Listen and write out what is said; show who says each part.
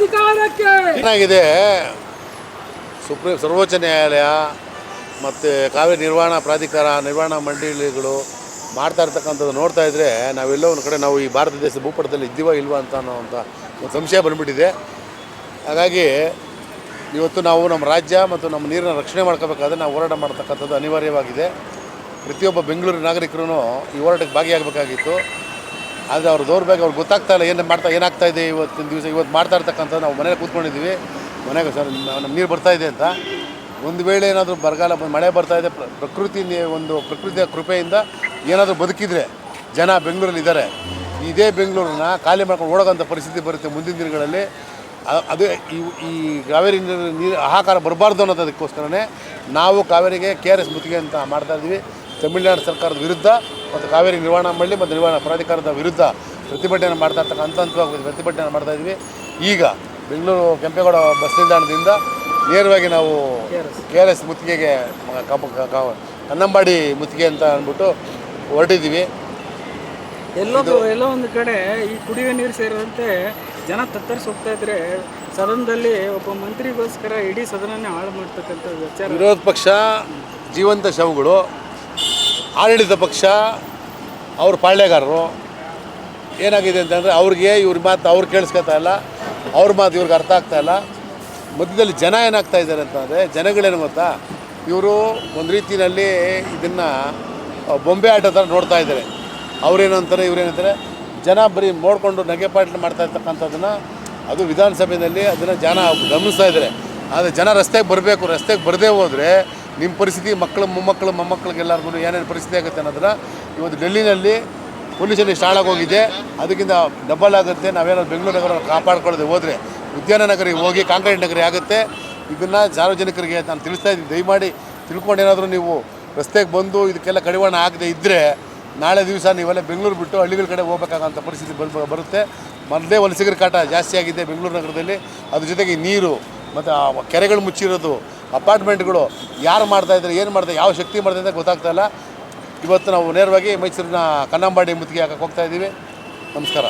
Speaker 1: ಅಧಿಕಾರಕ್ಕೆ
Speaker 2: ಏನಾಗಿದೆ, ಸರ್ವೋಚ್ಚ ನ್ಯಾಯಾಲಯ ಮತ್ತು ಕಾವೇರಿ ನಿರ್ವಹಣಾ ಪ್ರಾಧಿಕಾರ, ನಿರ್ವಹಣಾ ಮಂಡಳಿಗಳು ಮಾಡ್ತಾ ಇರ್ತಕ್ಕಂಥದ್ದು ನೋಡ್ತಾ ಇದ್ದರೆ ನಾವೆಲ್ಲೋ ಒಂದು ಕಡೆ ನಾವು ಈ ಭಾರತ ದೇಶದ ಭೂಪಟದಲ್ಲಿ ಇದ್ದೀವಾ ಇಲ್ವಾ ಅಂತ ಅನ್ನೋವಂಥ ಒಂದು ಸಂಶಯ ಬಂದುಬಿಟ್ಟಿದೆ. ಹಾಗಾಗಿ ಇವತ್ತು ನಾವು ನಮ್ಮ ರಾಜ್ಯ ಮತ್ತು ನಮ್ಮ ನೀರನ್ನ ರಕ್ಷಣೆ ಮಾಡ್ಕೋಬೇಕಾದ್ರೆ ನಾವು ಹೋರಾಟ ಮಾಡ್ತಕ್ಕಂಥದ್ದು ಅನಿವಾರ್ಯವಾಗಿದೆ. ಪ್ರತಿಯೊಬ್ಬ ಬೆಂಗಳೂರು ನಾಗರಿಕರು ಈ ಹೋರಾಟಕ್ಕೆ ಭಾಗಿಯಾಗಬೇಕಾಗಿತ್ತು. ಆದರೆ ಅವ್ರ ದೌರ್ಭಾಗ್ಯ ಅವ್ರಿಗೆ ಗೊತ್ತಾಗ್ತಾ ಇಲ್ಲ, ಏನಾಗ್ತಾ ಇದೆ ಇವತ್ತಿನ ದಿವಸ. ಇವತ್ತು ಮಾಡ್ತಾ ಇರ್ತಕ್ಕಂಥದ್ದು ನಾವು ಮನೇಲಿ ಕೂತ್ಕೊಂಡಿದ್ದೀವಿ, ಮನೆಗೆ ಸರ್ ನಮ್ಮ ನೀರು ಬರ್ತಾಯಿದೆ ಅಂತ. ಒಂದು ವೇಳೆ ಏನಾದರೂ ಬರಗಾಲ ಮಳೆ ಬರ್ತಾಯಿದೆ, ಪ್ರಕೃತಿಯ ಕೃಪೆಯಿಂದ ಏನಾದರೂ ಬದುಕಿದರೆ ಜನ ಬೆಂಗಳೂರಲ್ಲಿ ಇದ್ದಾರೆ. ಇದೇ ಬೆಂಗಳೂರನ್ನ ಖಾಲಿ ಮಾಡ್ಕೊಂಡು ಓಡೋಂಥ ಪರಿಸ್ಥಿತಿ ಬರುತ್ತೆ ಮುಂದಿನ ದಿನಗಳಲ್ಲಿ. ಅದು ಈ ಕಾವೇರಿ ನೀರು ಹಾಹಾಕಾರ ಬರಬಾರ್ದು ಅನ್ನೋದಕ್ಕೋಸ್ಕರನೇ ನಾವು ಕಾವೇರಿಗೆ KRS ಮುತ್ತಿಗೆ ಅಂತ ಮಾಡ್ತಾಯಿದ್ವಿ. ತಮಿಳುನಾಡು ಸರ್ಕಾರದ ವಿರುದ್ಧ ಮತ್ತು ಕಾವೇರಿ ನಿರ್ವಹಣಾ ಮಂಡಳಿ ಮತ್ತು ನಿರ್ವಹಣಾ ಪ್ರಾಧಿಕಾರದ ವಿರುದ್ಧ ಪ್ರತಿಭಟನೆ ಮಾಡ್ತಾ ಹಂತವಾಗಿ ಪ್ರತಿಭಟನೆ ಮಾಡ್ತಾಯಿದ್ವಿ. ಈಗ ಬೆಂಗಳೂರು ಕೆಂಪೇಗೌಡ ಬಸ್ ನಿಲ್ದಾಣದಿಂದ ನೇರವಾಗಿ ನಾವು KRS ಮುತ್ತಿಗೆಗೆ ಕನ್ನಂಬಾಡಿ ಮುತ್ತಿಗೆ ಅಂತ ಅಂದ್ಬಿಟ್ಟು ಹೊರಟಿದ್ದೀವಿ.
Speaker 1: ಎಲ್ಲೋ ಒಂದು ಕಡೆ ಈ ಕುಡಿಯುವ ನೀರು ಸೇರಿದಂತೆ ಜನ ತತ್ತರಿಸಿ ಹೋಗ್ತಾ ಇದ್ರೆ ಸದನದಲ್ಲಿ ಒಬ್ಬ ಮಂತ್ರಿಗೋಸ್ಕರ ಇಡೀ ಸದನನೇ ಹಾಳು ಮಾಡ್ತಕ್ಕಂಥ ವಿಚಾರ.
Speaker 2: ವಿರೋಧ ಪಕ್ಷ ಜೀವಂತ ಶವಗಳು, ಆಡಳಿತ ಪಕ್ಷ ಅವ್ರ ಪಾಳ್ಯಗಾರರು. ಏನಾಗಿದೆ ಅಂತಂದರೆ ಅವ್ರಿಗೆ ಇವ್ರ ಮಾತು ಅವ್ರು ಕೇಳಿಸ್ಕೊತಾ ಇಲ್ಲ, ಅವ್ರ ಮಾತು ಇವ್ರಿಗೆ ಅರ್ಥ ಆಗ್ತಾ ಇಲ್ಲ. ಮಧ್ಯದಲ್ಲಿ ಜನ ಏನಾಗ್ತಾ ಇದ್ದಾರೆ ಅಂತಂದರೆ, ಜನಗಳೇನು ಗೊತ್ತಾ, ಇವರು ಒಂದು ರೀತಿಯಲ್ಲಿ ಇದನ್ನು ಬೊಂಬೆ ಆಟ ಥರ ನೋಡ್ತಾ ಇದ್ದಾರೆ. ಅವ್ರೇನು ಅಂತಾರೆ, ಇವ್ರೇನಂತಾರೆ, ಜನ ಬರೀ ನೋಡಿಕೊಂಡು ನಗೆಪಾಟ್ಲು ಮಾಡ್ತಾ ಇರ್ತಕ್ಕಂಥದ್ದನ್ನು ಅದು ವಿಧಾನಸಭೆಯಲ್ಲಿ ಅದನ್ನು ಜನ ಗಮನಿಸ್ತಾ ಇದ್ದಾರೆ. ಆದರೆ ಜನ ರಸ್ತೆಗೆ ಬರಬೇಕು. ರಸ್ತೆಗೆ ಬರದೇ ಹೋದರೆ ನಿಮ್ಮ ಪರಿಸ್ಥಿತಿ ಮಕ್ಕಳು ಮೊಮ್ಮಕ್ಕಳಿಗೆಲ್ಲರಿಗೂ ಏನೇನು ಪರಿಸ್ಥಿತಿ ಆಗುತ್ತೆ ಅನ್ನೋದನ್ನು ಇವತ್ತು ಡೆಲ್ಲಿನಲ್ಲಿ ಪೊಲೀಸಲ್ಲಿ ಇಷ್ಟು ಹಾಳಾಗೋಗಿದೆ. ಅದಕ್ಕಿಂತ ಡಬಲ್ ಆಗುತ್ತೆ. ನಾವೇನಾದ್ರು ಬೆಂಗಳೂರು ನಗರ ಕಾಪಾಡ್ಕೊಳ್ಳದೆ ಹೋದರೆ ಉದ್ಯಾನ ನಗರಿಗೆ ಹೋಗಿ ಕಾಂಕ್ರೀಟ್ ನಗರಿ ಆಗುತ್ತೆ. ಇದನ್ನು ಸಾರ್ವಜನಿಕರಿಗೆ ನಾನು ತಿಳಿಸ್ತಾ ಇದ್ದೀನಿ, ದಯಮಾಡಿ ತಿಳ್ಕೊಂಡು ಏನಾದರೂ ನೀವು ರಸ್ತೆಗೆ ಬಂದು ಇದಕ್ಕೆಲ್ಲ ಕಡಿವಾಣ ಆಗದೆ ಇದ್ದರೆ ನಾಳೆ ದಿವಸ ನೀವೆಲ್ಲ ಬೆಂಗಳೂರು ಬಿಟ್ಟು ಹಳ್ಳಿಗಳ ಕಡೆ ಹೋಗ್ಬೇಕಾಗಂಥ ಪರಿಸ್ಥಿತಿ ಬರುತ್ತೆ. ಮೊದಲೇ ವಲಸಿಗರ ಕಾಟ ಜಾಸ್ತಿ ಆಗಿದೆ ಬೆಂಗಳೂರು ನಗರದಲ್ಲಿ. ಅದ್ರ ಜೊತೆಗೆ ನೀರು ಮತ್ತು ಕೆರೆಗಳು ಮುಚ್ಚಿರೋದು, ಅಪಾರ್ಟ್ಮೆಂಟ್ಗಳು ಯಾರು ಮಾಡ್ತಾಯಿದ್ದಾರೆ, ಏನು ಮಾಡ್ತಾರೆ, ಯಾವ ಶಕ್ತಿ ಮಾಡ್ತಾ ಅಂತ ಗೊತ್ತಾಗ್ತಾ ಇಲ್ಲ. ಇವತ್ತು ನಾವು ನೇರವಾಗಿ ಮೈಸೂರಿನ ಕನ್ನಂಬಾಡಿ ಮುತ್ತಿಗೆ ಹಾಕಕ್ಕೆ ಹೋಗ್ತಾಯಿದ್ದೀವಿ. ನಮಸ್ಕಾರ.